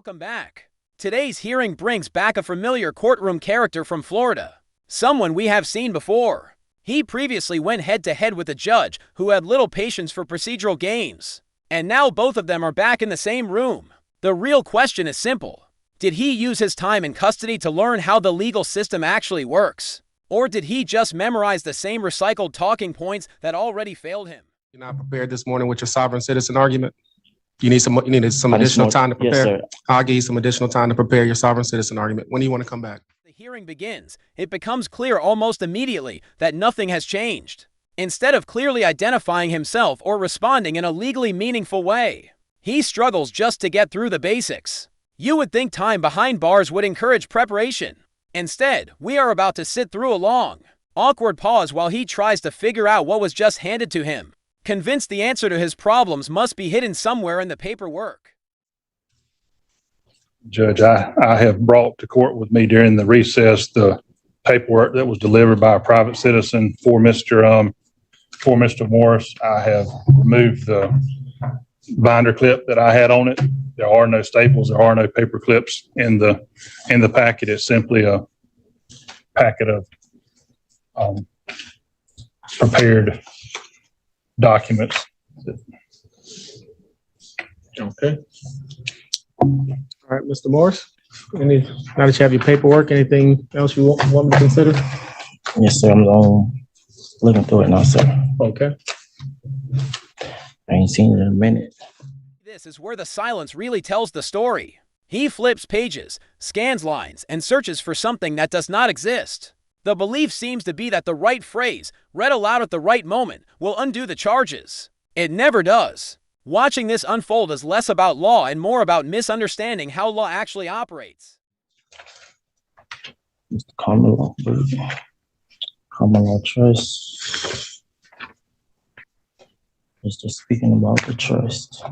Welcome back. Today's hearing brings back a familiar courtroom character from Florida, someone we have seen before. He previously went head-to-head with a judge who had little patience for procedural games, and now both of them are back in the same room. The real question is simple. Did he use his time in custody to learn how the legal system actually works? Or did he just memorize the same recycled talking points that already failed him? You're not prepared this morning with your sovereign citizen argument? You needed some additional time to prepare? Yes, sir. I'll give you some additional time to prepare your sovereign citizen argument. When do you want to come back? The hearing begins. It becomes clear almost immediately that nothing has changed. Instead of clearly identifying himself or responding in a legally meaningful way, he struggles just to get through the basics. You would think time behind bars would encourage preparation. Instead, we are about to sit through a long, awkward pause while he tries to figure out what was just handed to him, convinced the answer to his problems must be hidden somewhere in the paperwork. Judge, I have brought to court with me during the recess the paperwork that was delivered by a private citizen for Mr. Morris. I have removed the binder clip that I had on it. There are no staples. There are no paper clips in the packet. It's simply a packet of prepared documents. Okay. All right, Mr. Morris, now that you have your paperwork, anything else you want me to consider? Yes, sir. I'm looking through it now, sir. Okay. I ain't seen it in a minute. This is where the silence really tells the story. He flips pages, scans lines, and searches for something that does not exist. The belief seems to be that the right phrase, read aloud at the right moment, will undo the charges. It never does. Watching this unfold is less about law and more about misunderstanding how law actually operates. Mr. Common law trust. It's just speaking about the trust.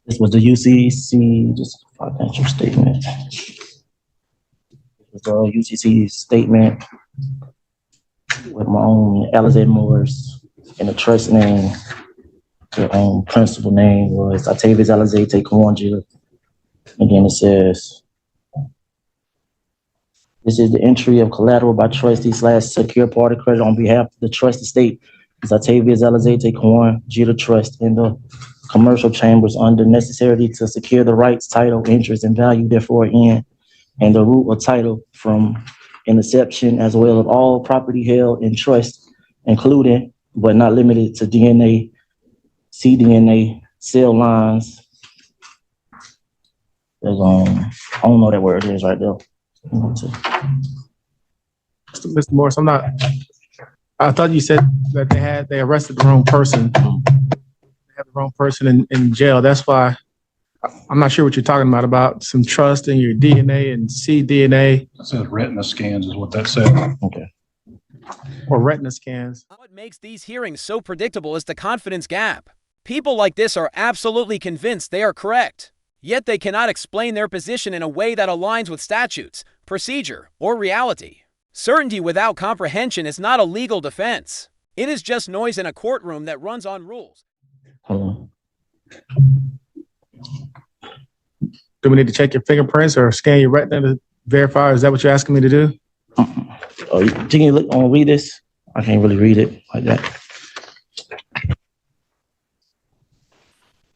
This was the UCC, just financial statement. It was a UCC statement with my own Alizé Morris and the trust name. The principal name was Octavius Alizé Taekwondo. And then it says, this is the entry of collateral by trustee / secure party credit on behalf of the trust estate. Is Octavius Alizé Taekwondo Trust in the commercial chambers under necessity to secure the rights, title, interest, and value therefore in, and the root or title from inception, as well as all property held in trust, including but not limited to DNA, cDNA, cell lines. There's I don't know what that word is right there. Mr. Morris, I thought you said that they arrested the wrong person. They had the wrong person in jail. That's why I'm not sure what you're talking about some trust in your DNA and cDNA. It says retina scans is what that said. Okay. Or retina scans. What makes these hearings so predictable is the confidence gap. People like this are absolutely convinced they are correct, yet they cannot explain their position in a way that aligns with statutes, procedure, or reality. Certainty without comprehension is not a legal defense. It is just noise in a courtroom that runs on rules. Hold Do we need to check your fingerprints or scan your retina to verify? Is that what you're asking me to do? on. Oh, can you read this? I can't really read it like that.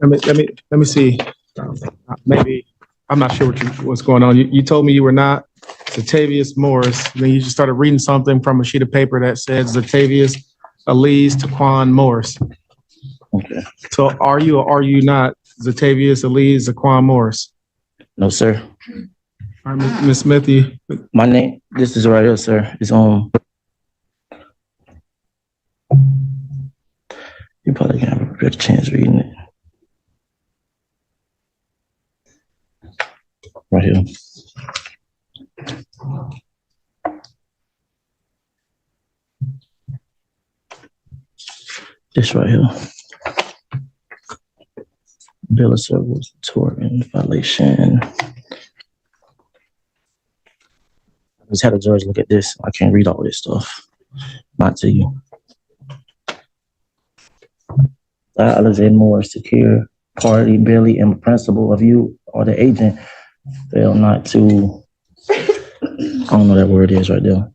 Let me see. Maybe I'm not sure what's going on. You told me you were not Octavius Morris. Then you just started reading something from a sheet of paper that says Octavius Elise Taquan Morris. Okay. So are you or are you not Octavius Elise Taquan Morris? No, sir. All right, Ms. Smith, My name, this is right here, sir. It's on. You probably can have a good chance reading it. Right here. This right here. Bill of service, tort and violation. I just had a judge look at this. I can't read all this stuff. Not to you. Alizé Morris secure party, barely, and principal of you or the agent fail not to, I don't know that word is right there,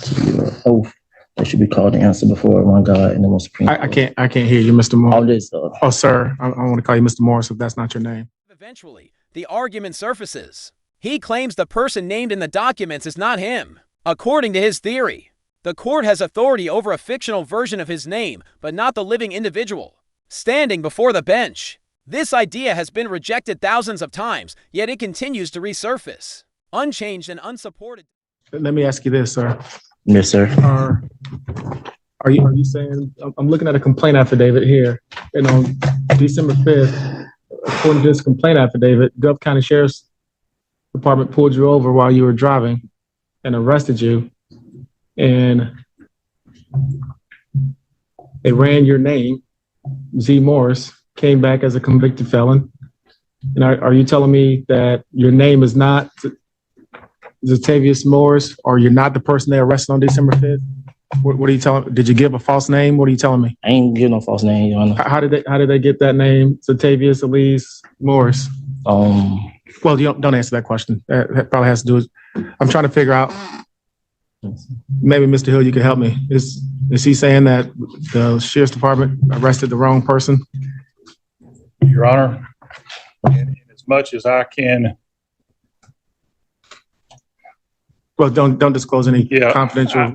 to your oath that should be called to answer before one God and the most supreme. I can't hear you, Mr. Moore. All this, Oh, sir, I want to call you Mr. Morris if that's not your name. Eventually, the argument surfaces. He claims the person named in the documents is not him. According to his theory, the court has authority over a fictional version of his name, but not the living individual, standing before the bench. This idea has been rejected thousands of times, yet it continues to resurface, unchanged and unsupported. Let me ask you this, sir. yes, sir. Are you saying, I'm looking at a complaint affidavit here, and on December 5th, according to this complaint affidavit, Gulf County Sheriff's Department pulled you over while you were driving and arrested you, and they ran your name, Z. Morris, came back as a convicted felon. And are you telling me that your name is not Zatavius Morris, or you're not the person they arrested on December 5th? What are you telling? Did you give a false name? What are you telling me? I ain't give no false name, Your Honor. How did they get that name, Zatavius Elise Morris? Well, you don't answer that question. That probably has to do with, I'm trying to figure out, maybe Mr. Hill, you can help me. Is he saying that the Sheriff's Department arrested the wrong person? Your Honor, in as much as I can. Well, don't disclose any confidential,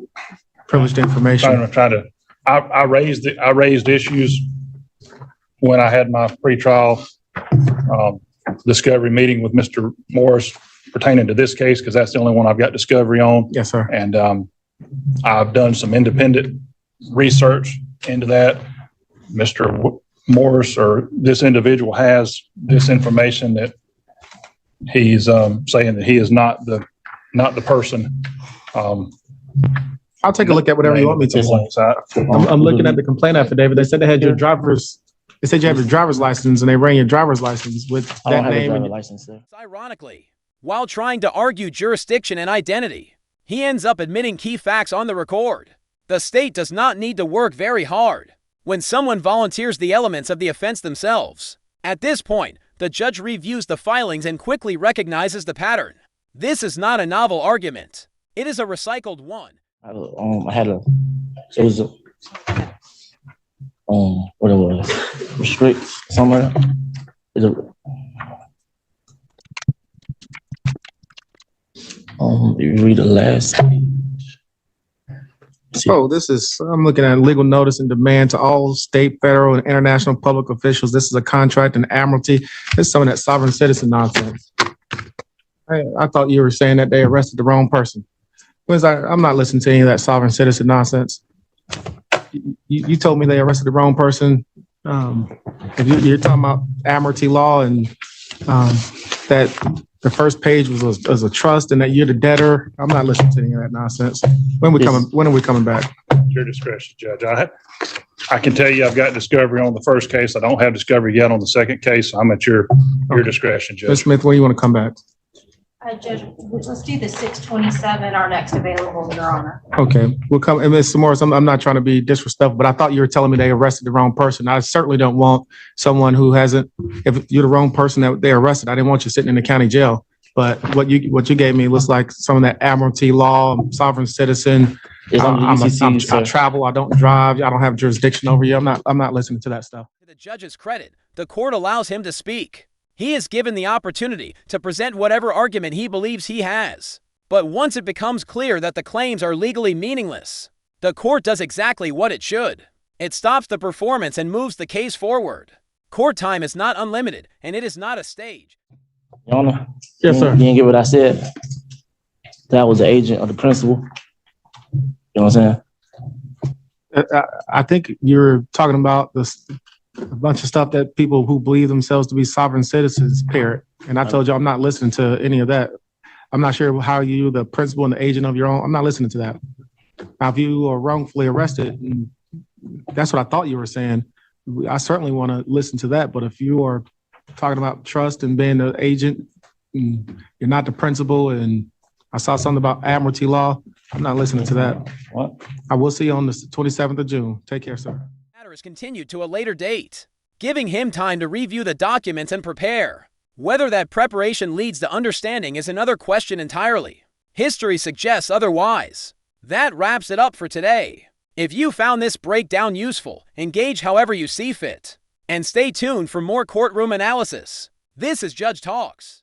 privileged information. I raised issues when I had my pretrial discovery meeting with Mr. Morris pertaining to this case, because that's the only one I've got discovery on. Yes, sir. And I've done some independent research into that. Mr. Morris, or this individual, has this information that he's saying that he is not the person. I'll take a look at whatever you want me to. I'm looking at the complaint affidavit. They said they had your they said you have your driver's license, and they ran your driver's license with that name. Ironically, while trying to argue jurisdiction and identity, he ends up admitting key facts on the record. The state does not need to work very hard when someone volunteers the elements of the offense themselves. At this point, the judge reviews the filings and quickly recognizes the pattern. This is not a novel argument. It is a recycled one. What it was, restrict somewhere. You read the last page. Oh, I'm looking at legal notice and demand to all state, federal, and international public officials. This is a contract and admiralty. This is some of that sovereign citizen nonsense. I thought you were saying that they arrested the wrong person. I'm not listening to any of that sovereign citizen nonsense. You told me they arrested the wrong person. If you're talking about admiralty law and that the first page was a trust and that you're the debtor, I'm not listening to any of that nonsense. When are we coming back? Your discretion, Judge. I can tell you I've got discovery on the first case. I don't have discovery yet on the second case. I'm at your discretion, Judge. Ms. Smith, when do you want to come back? Judge, let's do the 6/27, our next available, Your Honor. Okay, we'll come. And Mr. Morris, I'm not trying to be disrespectful, but I thought you were telling me they arrested the wrong person. I certainly don't want someone who hasn't. If you're the wrong person that they arrested, I didn't want you sitting in the county jail. But what you gave me looks like some of that admiralty law, sovereign citizen. I travel. I don't drive. I don't have jurisdiction over you. I'm not listening to that stuff. To the judge's credit, the court allows him to speak. He is given the opportunity to present whatever argument he believes he has. But once it becomes clear that the claims are legally meaningless, the court does exactly what it should. It stops the performance and moves the case forward. Court time is not unlimited, and it is not a stage. Your Honor? Yes, sir. You didn't get what I said. That was the agent of the principal. You know what I'm saying? I think you're talking about a bunch of stuff that people who believe themselves to be sovereign citizens parrot. And I told you I'm not listening to any of that. I'm not sure how you, the principal and the agent of your own, I'm not listening to that. Now, if you are wrongfully arrested, that's what I thought you were saying. I certainly want to listen to that. But if you are talking about trust and being the agent, you're not the principal, and I saw something about admiralty law, I'm not listening to that. What? I will see you on the 27th of June. Take care, sir. Matter is continued to a later date. giving him time to review the documents and prepare. Whether that preparation leads to understanding is another question entirely. History suggests otherwise. That wraps it up for today. If you found this breakdown useful, engage however you see fit. And stay tuned for more courtroom analysis. This is Judge Talks.